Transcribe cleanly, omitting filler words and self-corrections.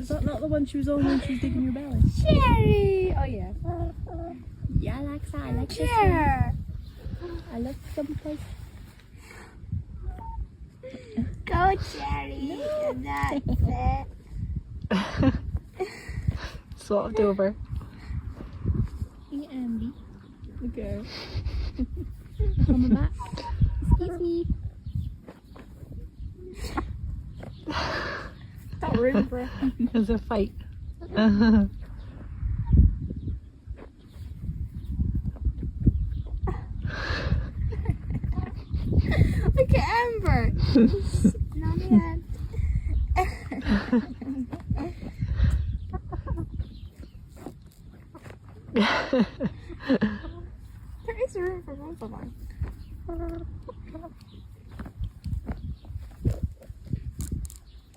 Was that not the one she was on when she was digging your belly? Cherry! Oh yeah. Yeah, I like that. I like this Cherry! one. I love someplace. Go, Cherry! That's it. Swapped over. Hey, Andy. Look at her. Coming back. Excuse me. Not room for it. There's a fight. Look at Amber. Not yet. There is room for both of them.